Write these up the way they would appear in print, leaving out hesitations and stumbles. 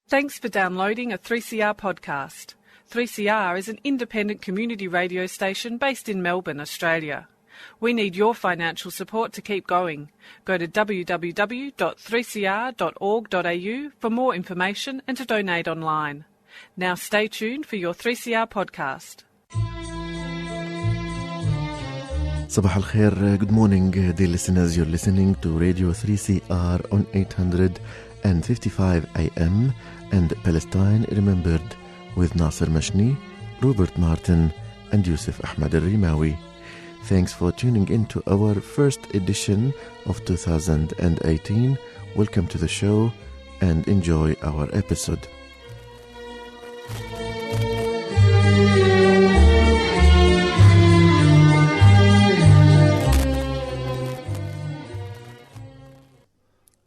Thanks for downloading a 3CR podcast. 3CR is an independent community radio station based in Melbourne, Australia. We need your financial support to keep going. Go to www.3cr.org.au for more information and to donate online. Now stay tuned for your 3CR podcast. Sabah al-Khair, good morning dear listeners. You're listening to Radio 3CR on 855 AM and Palestine Remembered with Nasser Mashni, Robert Martin and Yusuf Ahmad al-Rimawi. Thanks for tuning in to our first edition of 2018. Welcome to the show and enjoy our episode.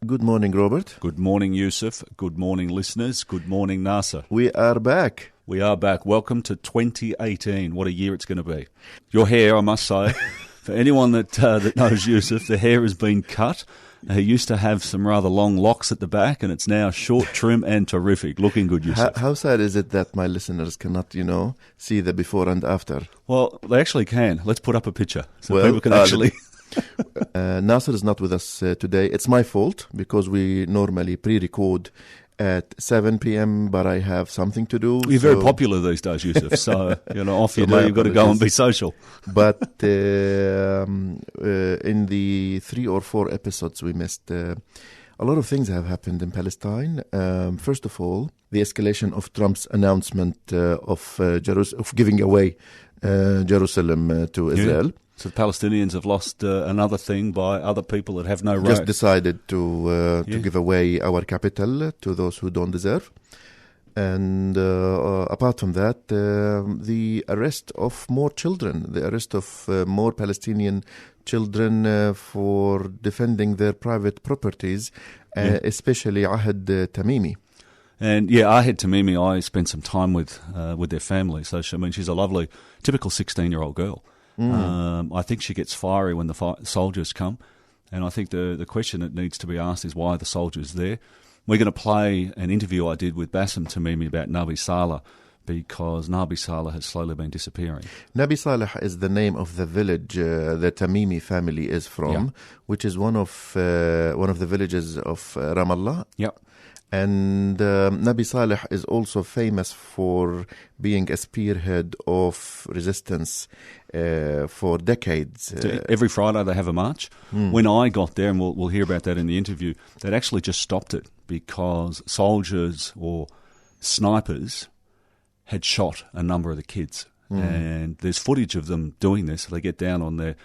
Good morning, Robert. Good morning, Yusuf. Good morning, listeners. Good morning, Nasser. We are back. We are back. Welcome to 2018. What a year it's going to be. Your hair, I must say, for anyone that knows Yusuf, the hair has been cut. He used to have some rather long locks at the back, and it's now short, trim, and terrific. Looking good, Yusuf. How sad is it that my listeners cannot, see the before and after? Well, they actually can. Let's put up a picture so people can actually... Nasser is not with us today. It's my fault because we normally pre-record at 7 p.m. but I have something to do. You're very popular these days, Yusuf, so off you go, you've got to go and be social. But in the 3 or 4 episodes we missed, a lot of things have happened in Palestine. First of all, the escalation of Trump's announcement of giving away Jerusalem to Israel. So the Palestinians have lost another thing by other people that have no right. Just decided to give away our capital to those who don't deserve. And apart from that, the arrest of more children, the arrest of more Palestinian children for defending their private properties, especially Ahed Tamimi. And Ahed Tamimi, I spent some time with their family. So she's a lovely, typical 16-year-old girl. I think she gets fiery when the soldiers come, and I think the question that needs to be asked is why are the soldiers there? We're going to play an interview I did with Bassem Tamini about Nabi Saleh, because Nabi Saleh has slowly been disappearing. Nabi Saleh is the name of the village the Tamimi family is from, which is one of the villages of Ramallah. Yep. And Nabi Saleh is also famous for being a spearhead of resistance for decades. Every Friday they have a march. When I got there, and we'll hear about that in the interview, they'd actually just stopped it because soldiers or snipers had shot a number of the kids. And there's footage of them doing this. They get down on their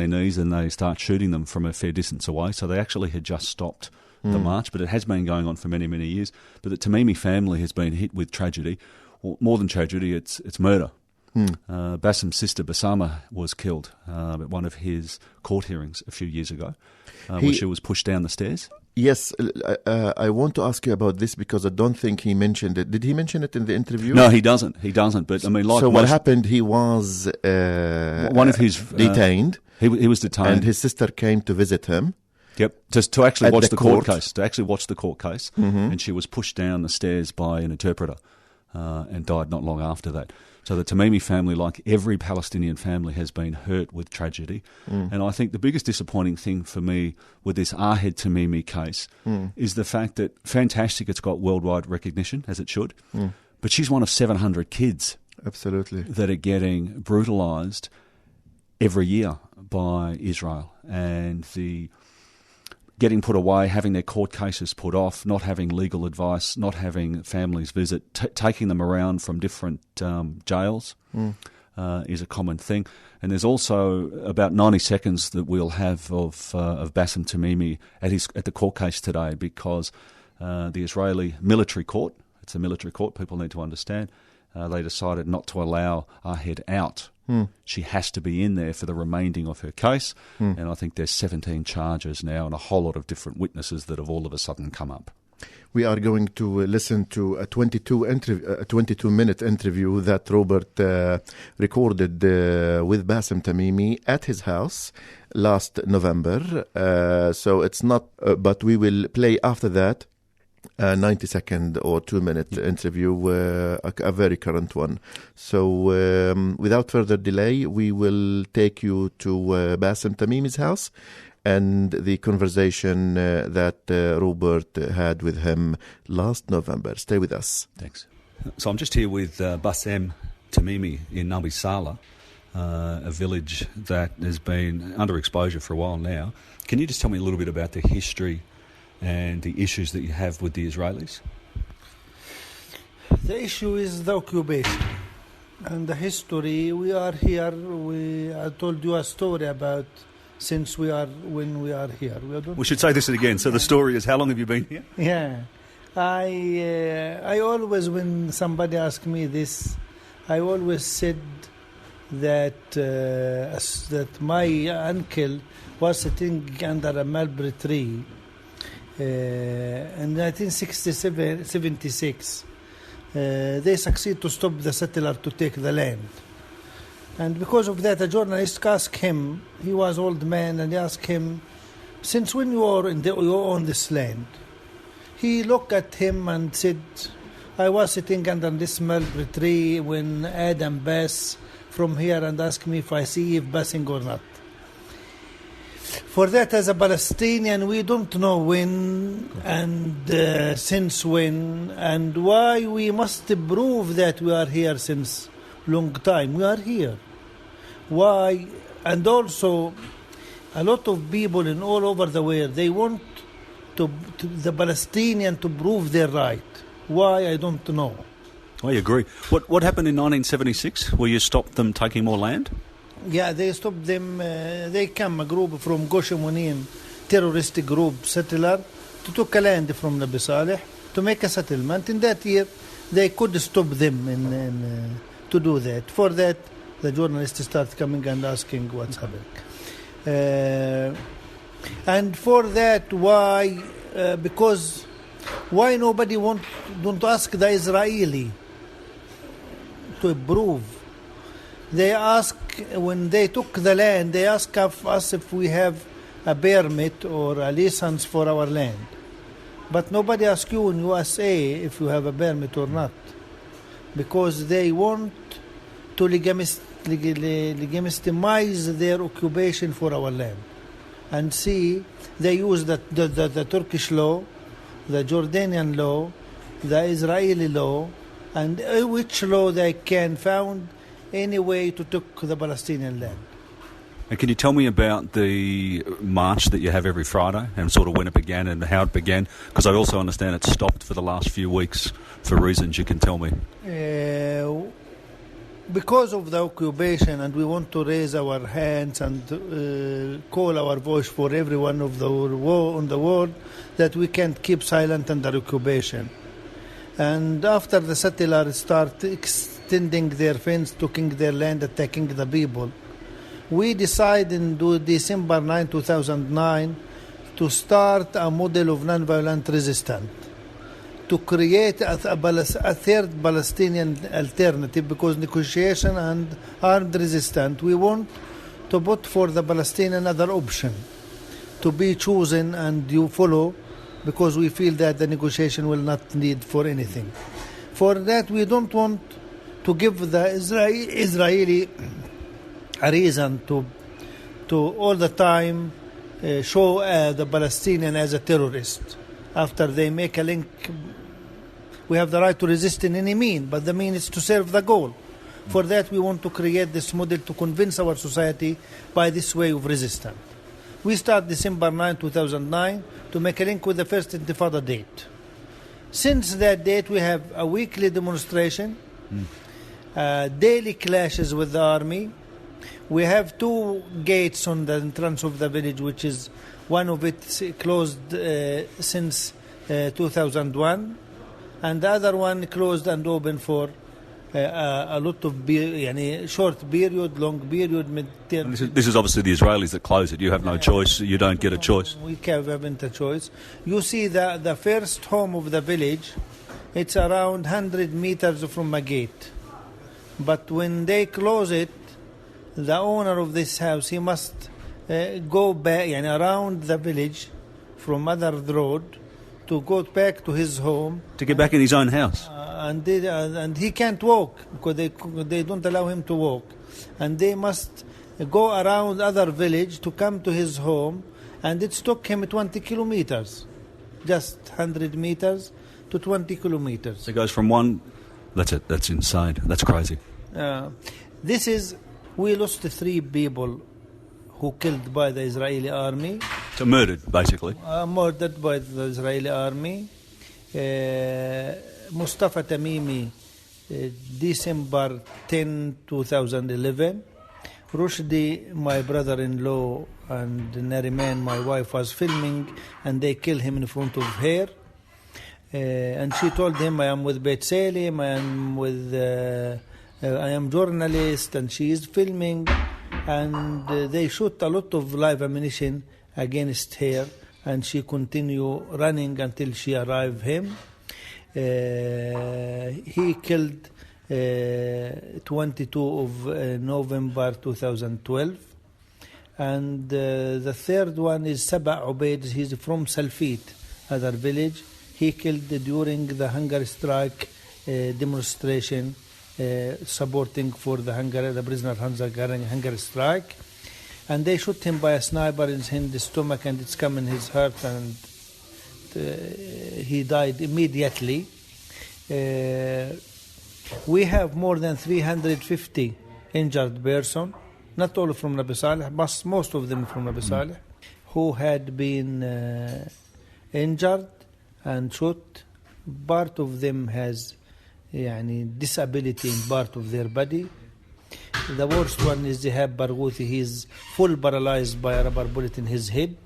knees and they start shooting them from a fair distance away. So they actually had just stopped the march, but it has been going on for many, many years. But the Tamimi family has been hit with tragedy. Well, more than tragedy, it's murder. Bassem's sister, Bassem, was killed at one of his court hearings a few years ago, when she was pushed down the stairs. Yes, I want to ask you about this because I don't think he mentioned it. Did he mention it in the interview? No, he doesn't. But I mean, so what happened? He was one of his detained. He was detained, and his sister came to visit him. Yep, just to actually watch the court case. To actually watch the court case, and she was pushed down the stairs by an interpreter, and died not long after that. So the Tamimi family, like every Palestinian family, has been hurt with tragedy. And I think the biggest disappointing thing for me with this Ahed Tamimi case is the fact that, fantastic, it's got worldwide recognition, as it should, but she's one of 700 kids absolutely that are getting brutalised every year by Israel. And the getting put away, having their court cases put off, not having legal advice, not having families visit, taking them around from different jails is a common thing. And there's also about 90 seconds that we'll have of Bassem Tamimi at the court case today, because the Israeli military court, it's a military court, people need to understand, they decided not to allow Ahed out. She has to be in there for the remaining of her case, and I think there's 17 charges now and a whole lot of different witnesses that have all of a sudden come up. We are going to listen to a 22-minute interview that Robert recorded with Bassem Tamimi at his house last November. So it's not, but we will play after that a 90-second or 2-minute interview, a very current one. So without further delay, we will take you to Bassem Tamimi's house and the conversation that Robert had with him last November. Stay with us. Thanks. So I'm just here with Bassem Tamini in Nabi Saleh, a village that has been under exposure for a while now. Can you just tell me a little bit about the history and the issues that you have with the Israelis? The issue is the occupation and the history. We are here. I told you a story about when we are here. We should say this again. So the story is, how long have you been here? Yeah. I always, when somebody asks me this, I always said that my uncle was sitting under a mulberry tree in 1976. They succeed to stop the settler to take the land. And because of that, a journalist asked him, he was an old man, and he asked him, since when you own this land? He looked at him and said, I was sitting under this mulberry tree when Adam passed from here and asked me if I see Eve passing or not. For that, as a Palestinian, we don't know when and since when and why we must prove that we are here since long time. We are here. Why? And also, a lot of people in all over the world, they want the Palestinian to prove their right. Why? I don't know. I agree. What happened in 1976 where you stopped them taking more land? Yeah, they stopped them. They come, a group from Goshemonim, terrorist group, settler, to take a land from Nabi Saleh to make a settlement. In that year, they could stop them to do that. For that, the journalists start coming and asking what's happening. And for that, why? Because why nobody don't ask the Israeli to prove? They ask, when they took the land, they ask of us if we have a permit or a license for our land. But nobody asks you in USA if you have a permit or not, because they want to legitimize their occupation for our land. And see, they use the Turkish law, the Jordanian law, the Israeli law, and which law they can found any way to take the Palestinian land. And can you tell me about the march that you have every Friday and sort of when it began and how it began? Because I also understand it stopped for the last few weeks for reasons you can tell me. Because of the occupation, and we want to raise our hands and call our voice for everyone of the in the world that we can't keep silent under occupation. And after the settlers start extending their fence, taking their land, attacking the people, we decided in December 9, 2009 to start a model of non-violent resistance, to create a third Palestinian alternative, because negotiation and armed resistance, we want to put for the Palestinian another option to be chosen and you follow, because we feel that the negotiation will not need for anything. For that, we don't want to give the Israeli a reason to all the time show the Palestinian as a terrorist. After they make a link, we have the right to resist in any mean, but the mean is to serve the goal. For that, we want to create this model to convince our society by this way of resistance. We start December 9, 2009 to make a link with the first Intifada date. Since that date, we have a weekly demonstration, daily clashes with the army. We have 2 gates on the entrance of the village, which is one of it closed since 2001, and the other one closed and open for a lot of short period, long period, mid-term. This is obviously the Israelis that close it. You have no choice. You don't get a choice. We haven't a choice. You see the first home of the village, it's around 100 meters from a gate. But when they close it, the owner of this house, he must go back around the village from other road to go back to his home. To get back in his own house. And he can't walk because they don't allow him to walk. And they must go around other village to come to his home. And it took him 20 kilometers, just 100 meters to 20 kilometers. So it goes from one... That's it. That's insane. That's crazy. We lost 3 people who killed by the Israeli army. So murdered, basically. Murdered by the Israeli army. Mustafa Tamimi, December 10, 2011. Rushdie, my brother-in-law, and Nariman, my wife, was filming, and they killed him in front of her. And she told him, I am with Beit Salim, I am journalist, and she is filming. And they shoot a lot of live ammunition against her, and she continue running until she arrived him. He killed 22 of November 2012. And the third one is Saba Ubaid. He's from Salfit, other village. He killed during the hunger strike demonstration, supporting for the prisoner hunger strike. And they shoot him by a sniper in the stomach, and it's come in his heart, and he died immediately. We have more than 350 injured person, not all from Nabi Saleh, but most of them from Nabi Saleh, who had been injured and shot. Part of them has disability in part of their body. The worst one is Zihab Barghouthi. He is full paralyzed by a rubber bullet in his head.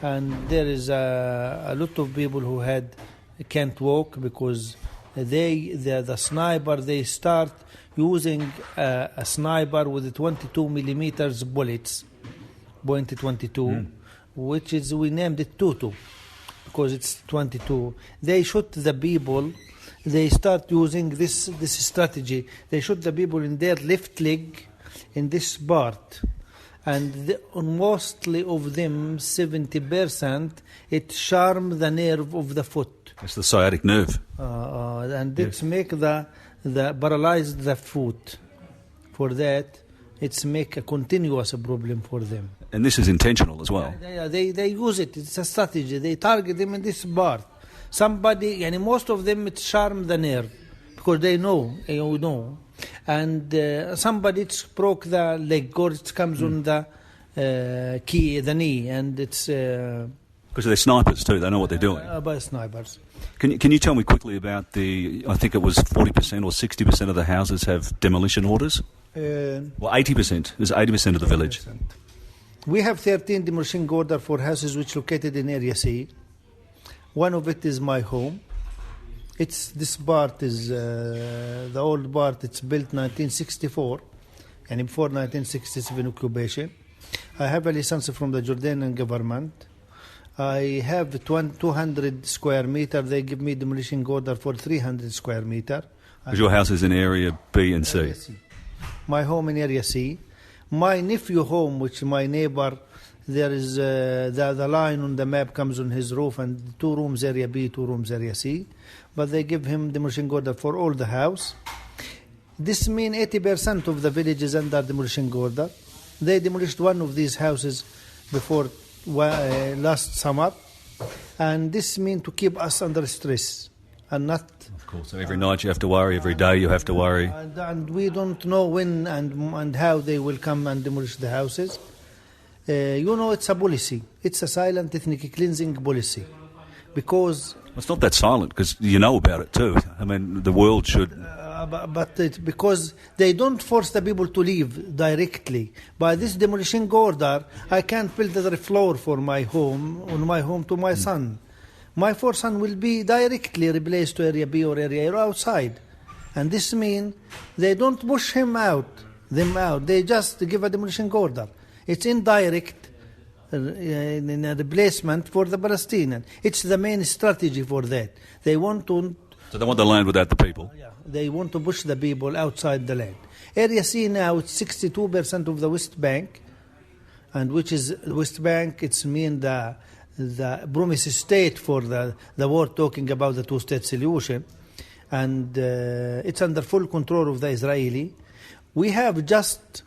And there is a lot of people who can't walk because the sniper, they start using a sniper with 22 millimeters bullets, .22, which is, we named it Tutu because it's 22. They shoot the people. They start using this strategy. They shoot the people in their left leg, in this part. And mostly of them, 70%, it charm the nerve of the foot. It's the sciatic nerve. And it's make the paralyze the foot. For that, it's make a continuous problem for them. And this is intentional as well. They use it. It's a strategy. They target them in this part. Somebody, most of them, it charm the nerve because they know. And somebody broke the leg or it comes on the knee, and it's... Because they're snipers too, they know what they're doing. By snipers. Can you tell me quickly about I think it was 40% or 60% of the houses have demolition orders? Well, 80%. There's 80% of the village. We have 13 demolition orders for houses which located in Area C. One of it is my home. This part is the old part. It's built 1964, and before 1967 occupation. I have a license from the Jordanian government. I have 200 square meter. They give me demolition order for 300 square meter. Because your house is in area B and C. My home in area C. My nephew home, which my neighbor, there is the line on the map comes on his roof, and 2 rooms area B, 2 rooms area C. But they give him demolition order for all the house. This means 80% of the village is under demolition order. They demolished one of these houses before last summer, and this means to keep us under stress and not. Of course, so every night you have to worry, every day you have to worry. And we don't know when and how they will come and demolish the houses. It's a policy. It's a silent ethnic cleansing policy. Because... It's not that silent, because you know about it too. I mean, the world should... because they don't force the people to leave directly. By this demolition order, I can't build the floor for my home to my son. My 4 sons will be directly replaced to area B or area A outside. And this means they don't push them out. They just give a demolition order. It's indirect in a replacement for the Palestinian. It's the main strategy for that. They want to... So they want the land without the people? Yeah, they want to push the people outside the land. Area C now, it's 62% of the West Bank, and which is West Bank, it's mean the the promised state for the war, talking about the two-state solution, and it's under full control of the Israeli. We have just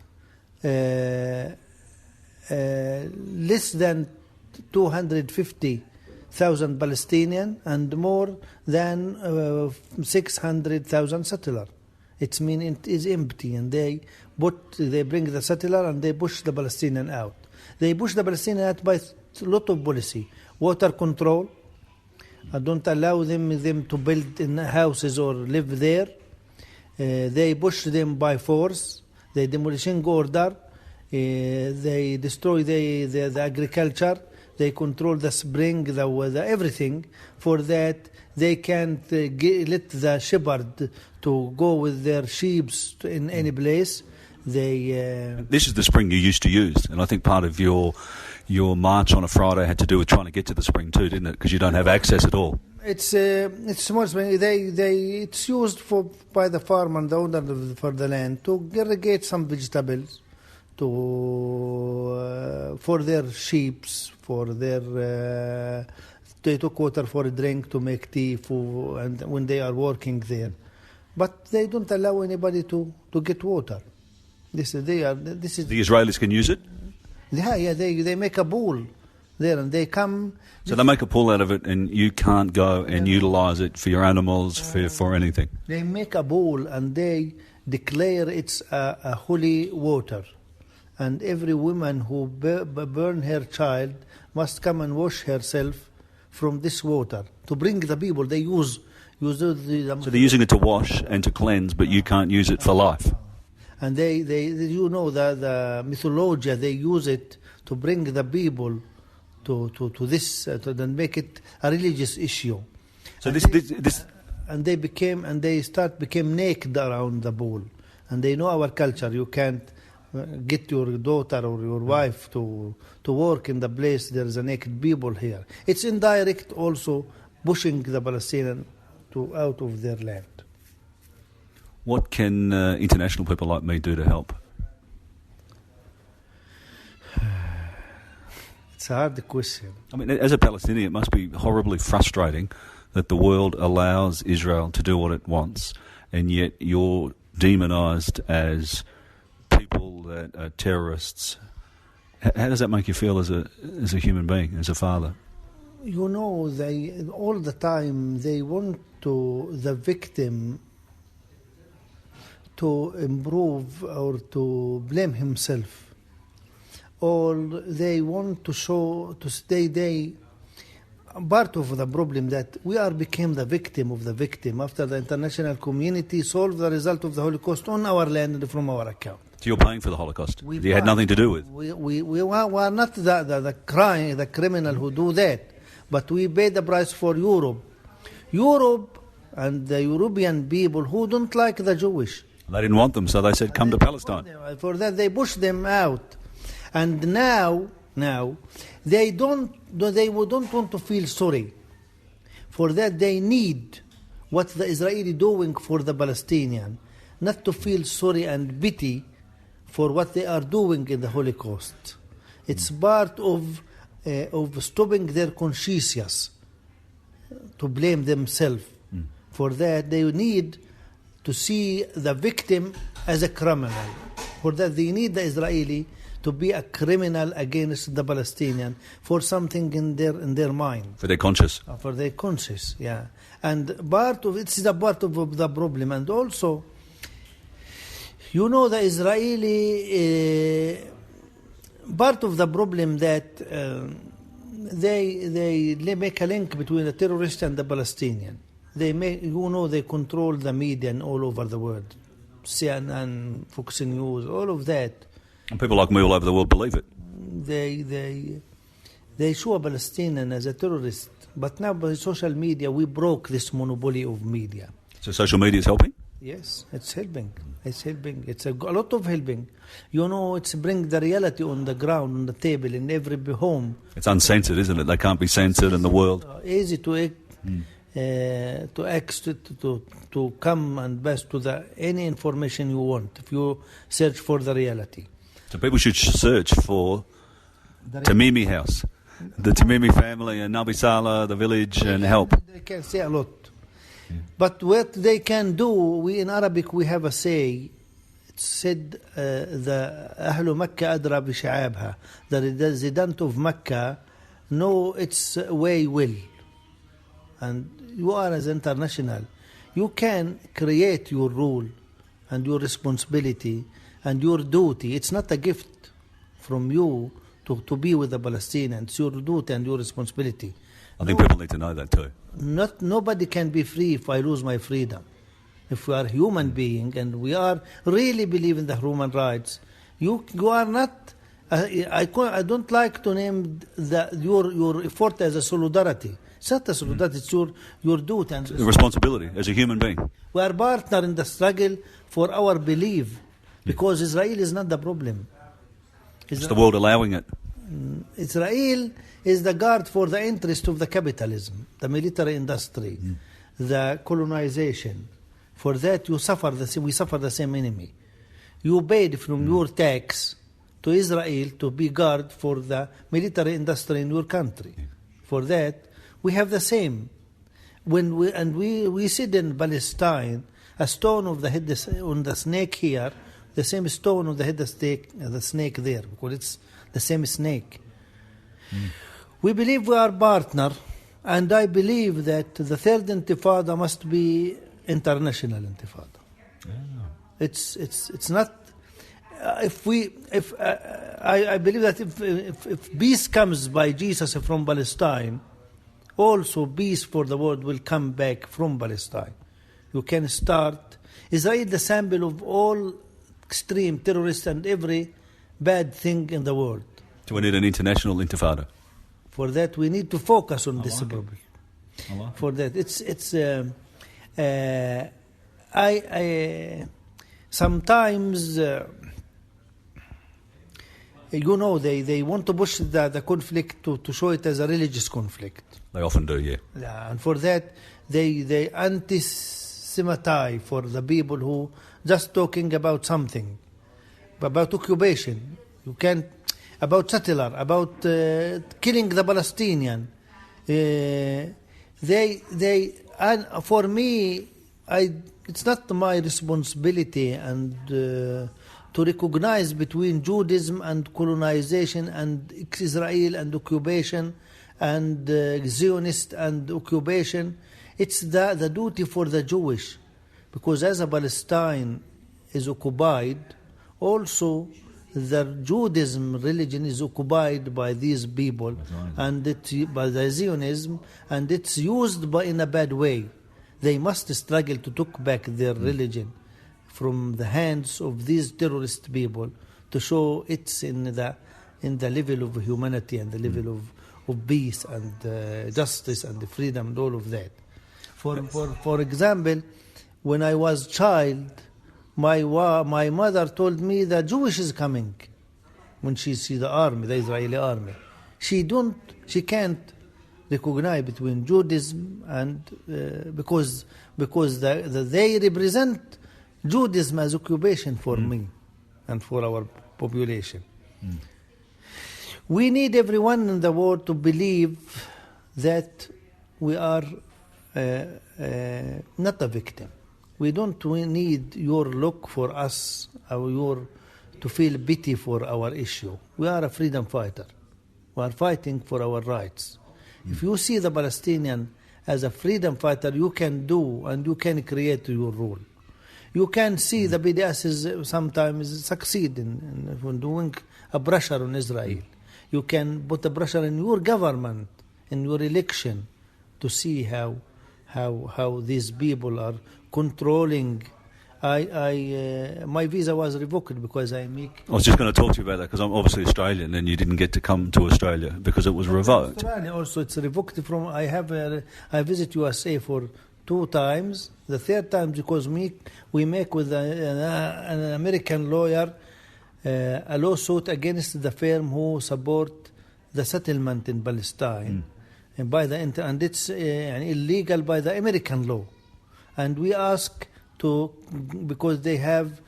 less than 250,000 Palestinians and more than 600,000 settlers. It means it is empty, and they bring the settler and they push the Palestinian out. They push the Palestinian out by a lot of policy, water control. Don't allow them to build in houses or live there. They push them by force. They demolition order. They destroy the agriculture. They control the spring, the weather, everything. For that, they can't let the shepherd to go with their sheep in any place. This is the spring you used to use, and I think part of your march on a Friday had to do with trying to get to the spring too, didn't it? Because you don't have access at all. It's small spring. It's used by the farmer and the owner for the land to irrigate some vegetables, for their sheep, for their they took water for a drink, to make tea, and when they are working there, but they don't allow anybody to get water. The Israelis can use it? Yeah, they make a pool there, and they come. So they make a pool out of it, and you can't go and utilise it for your animals, for anything? They make a pool, and they declare it's a holy water. And every woman who burn her child must come and wash herself from this water. To bring the people, they use So they're using it to wash and to cleanse, but you can't use it for life? And the mythology, they use it to bring the people to this, to then make it a religious issue. So and they became naked around the pool, and they know our culture. You can't get your daughter or your wife to work in the place there is a naked people here. It's indirect also pushing the Palestinians out of their land. What can international people like me do to help? It's a hard question. I mean, as a Palestinian, it must be horribly frustrating that the world allows Israel to do what it wants, and yet you're demonised as people that are terrorists. How does that make you feel as a human being, as a father? You know, they all the time they want the victim to improve or to blame himself, or they want to show to stay. Part of the problem that we became the victim of the victim after the international community solved the result of the Holocaust on our land and from our account. So you're paying for the Holocaust? You had nothing to do with? We are not the criminal who do that, but we paid the price for Europe and the European people who don't like the Jewish. They didn't want them, so they said, come to Palestine. For that, they pushed them out. And now they don't want to feel sorry. For that, they need what the Israeli doing for the Palestinian, not to feel sorry and pity for what they are doing in the Holocaust. It's part of stopping their conscience to blame themselves. For that, they need to see the victim as a criminal. For that, they need the Israeli to be a criminal against the Palestinian for something in their mind. For their conscience. For their conscience, yeah. And part of it's the part of the problem. And also, you know, the Israeli part of the problem that they make a link between the terrorist and the Palestinian. They control the media all over the world, CNN, Fox News, all of that. And people like me all over the world believe it. They show a Palestinian as a terrorist, but now by social media we broke this monopoly of media. So social media is helping? Yes, it's helping. It's helping. It's a lot of helping. You know, it's bring the reality on the ground, on the table, in every home. It's uncensored, isn't it? They can't be censored in the world. Easy to come and pass to any information you want if you search for the reality. So people should search for Tamimi House. the Tamimi family and Nabi Saleh, the village, and help. They can say a lot. But what they can do, in Arabic we have a say, it said, the أهل مكة أدرى بشعابها. The resident of Mecca know its way well. And you are as international. You can create your rule and your responsibility and your duty. It's not a gift from you to be with the Palestinians. It's your duty and your responsibility. I think people need to know that too. Nobody can be free if I lose my freedom. If we are human being and we are really believe in the human rights, you are not. I don't like to name your effort as a solidarity. It's not a solidarity. It's your duty and responsibility as a human being. We are partner in the struggle for our belief, because Israel is not the problem. It's the world allowing it. Israel is the guard for the interest of the capitalism, the military industry, the colonization. For that we suffer the same enemy. You paid from your tax to Israel to be guard for the military industry in your country. For that we have the same. When we sit in Palestine, a stone of the head on the snake here, the same stone on the head of the snake there, because it's the same snake. We believe we are partner, and I believe that the third intifada must be international intifada. It's not. I believe that if peace comes by Jesus from Palestine, also peace for the world will come back from Palestine. You can start. Israel the sample of all extreme terrorists and every bad thing in the world. So we need an international intifada. For that we need to focus on this like problem. For that sometimes they want to push the conflict to show it as a religious conflict. They often do, yeah. And for that they anti-Semitize for the people who just talking about something, about occupation. You can't. About settler, about killing the Palestinian. And for me, it's not my responsibility and to recognize between Judaism and colonization and Israel and occupation and Zionist and occupation. It's the duty for the Jewish, because as a Palestine is occupied, also the Judaism religion is occupied by these people and by the Zionism, and it's used in a bad way. They must struggle to take back their religion from the hands of these terrorist people, to show it's in the level of humanity and the level of peace and justice and freedom and all of that. For example, when I was child, my mother told me that Jewish is coming. When she see the army, the Israeli army, she can't recognize between Judaism and because they represent Judaism as occupation for me and for our population. We need everyone in the world to believe that we are not a victim. We don't need your look for us, or to feel pity for our issue. We are a freedom fighter. We are fighting for our rights. If you see the Palestinian as a freedom fighter, you can do and you can create your rule. You can see the BDS is sometimes succeed in doing a pressure on Israel. You can put a pressure in your government, in your election, to see how these people are controlling. My visa was revoked because I was just going to talk to you about that, because I'm obviously Australian and you didn't get to come to Australia because it was revoked. Also, it's revoked from. I visit USA for 2 times. The 3rd time because we make with an American lawyer a lawsuit against the firm who support the settlement in Palestine, and and it's illegal by the American law, and we ask because they have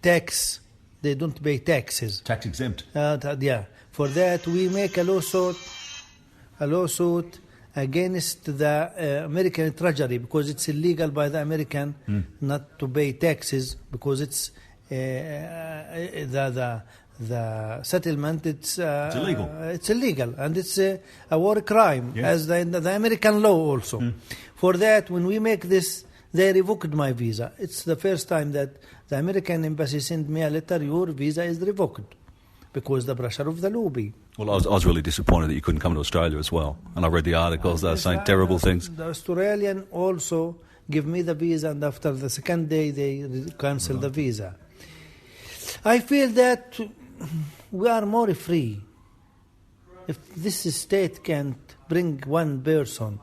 tax they don't pay taxes. Tax exempt. Yeah. For that, we make a lawsuit against the American Treasury, because it's illegal by the American not to pay taxes, because it's the settlement. It's illegal. It's illegal, and it's a war crime, as the American law also. For that, when we make this, they revoked my visa. It's the first time that the American embassy sent me a letter, your visa is revoked, because the pressure of the lobby. Well, I was really disappointed that you couldn't come to Australia as well. And I read the articles, they were saying terrible things. The Australian also give me the visa, and after the second day, they cancel the visa. I feel that we are more free. If this state can't bring one person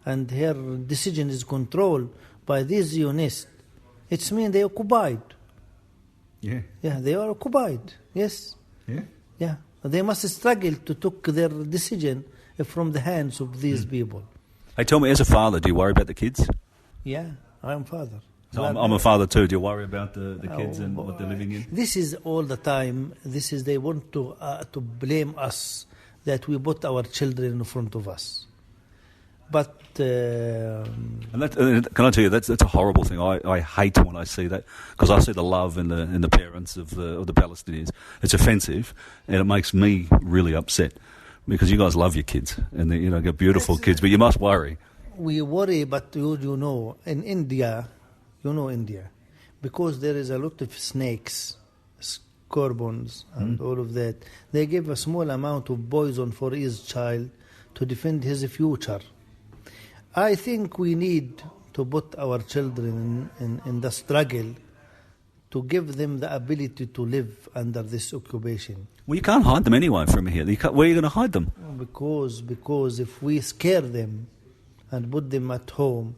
and her decision is controlled by these Zionists, it means they occupied. Yeah. Yeah, they are occupied. Yes. Yeah. Yeah. They must struggle to take their decision from the hands of these people. Hey, tell me, as a father, do you worry about the kids? Yeah, I'm father. So I'm a father too. Do you worry about the kids and what they're living in? This is all the time. This is they want to blame us that we put our children in front of us. But and can I tell you, that's a horrible thing. I hate when I see that, because I see the love in the parents of the Palestinians. It's offensive, and it makes me really upset, because you guys love your kids, and they, get beautiful kids, but you must worry. We worry, but you know, in India, India, because there is a lot of snakes, scorpions, and all of that. They give a small amount of poison for his child to defend his future. I think we need to put our children in the struggle to give them the ability to live under this occupation. Well, you can't hide them anyway from here. Where are you going to hide them? Because if we scare them and put them at home,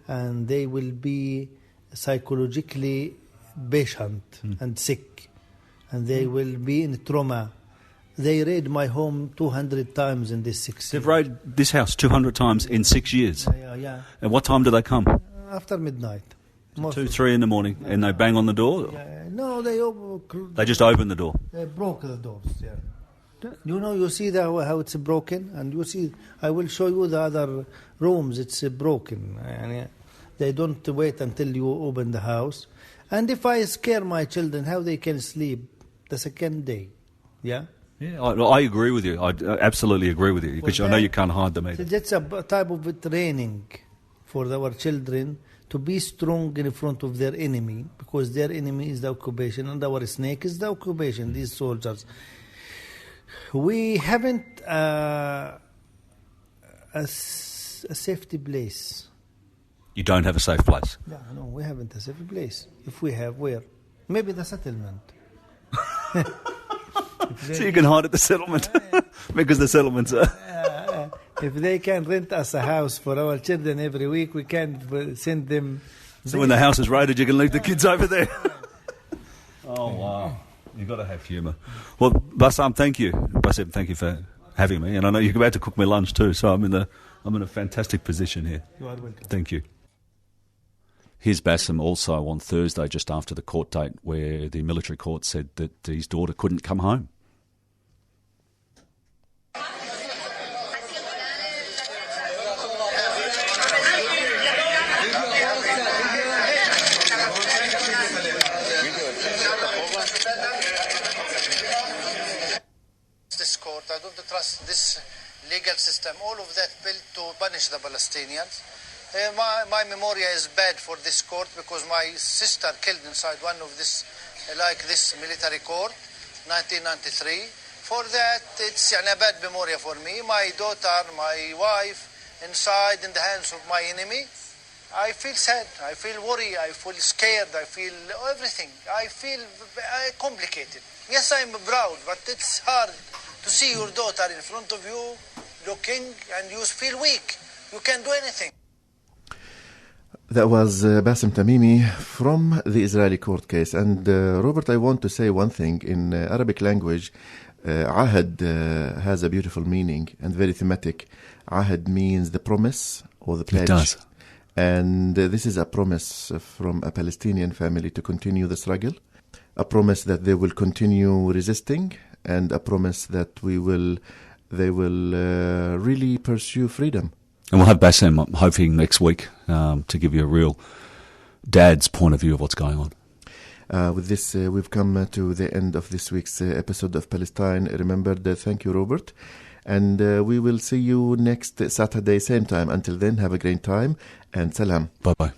and they will be psychologically patient and sick, and they will be in trauma. They raid my home 200 times in this 6 years. They've raided this house 200 times in 6 years? Yeah. And what time do they come? After midnight. 2, 3 in the morning, and they bang on the door? No, They just open the door? They broke the doors, yeah. You see how it's broken? And you see, I will show you the other rooms, it's broken. And they don't wait until you open the house. And if I scare my children, how they can sleep the second day? Yeah? Yeah, I agree with you. I absolutely agree with you, because I know you can't hide them either. That's a type of training for our children to be strong in front of their enemy, because their enemy is the occupation, and our snake is the occupation, these soldiers. We haven't a safety place. You don't have a safe place? No, we haven't a safe place. If we have, where? Maybe the settlement. So you can hide at the settlement, because the settlements are... If they can rent us a house for our children every week, we can send them... So when the house is raided, you can leave the kids over there. Oh, wow. You've got to have humour. Well, Bassem, thank you. Bassem, thank you for having me. And I know you're about to cook me lunch too, so I'm in a fantastic position here. You are welcome. Thank you. Here's Bassem also on Thursday, just after the court date, where the military court said that his daughter couldn't come home. This court, I don't trust this legal system. All of that built to punish the Palestinians. My memory is bad for this court, because my sister killed inside one of this military court, 1993. For that, it's a bad memory for me. My daughter, my wife, inside in the hands of my enemy. I feel sad, I feel worried, I feel scared, I feel everything. I feel complicated. Yes, I'm proud, but it's hard to see your daughter in front of you, looking, and you feel weak. You can't do anything. That was Bassem Tamini from the Israeli court case. And Robert, I want to say one thing. In Arabic language, Ahad has a beautiful meaning and very thematic. Ahad means the promise or the pledge. It does. And this is a promise from a Palestinian family to continue the struggle. a promise that they will continue resisting, and a promise that they will really pursue freedom. And we'll have Bassem, I'm hoping, next week to give you a real dad's point of view of what's going on. With this, we've come to the end of this week's episode of Palestine Remembered. Thank you, Robert. And we will see you next Saturday, same time. Until then, have a great time and salam. Bye-bye.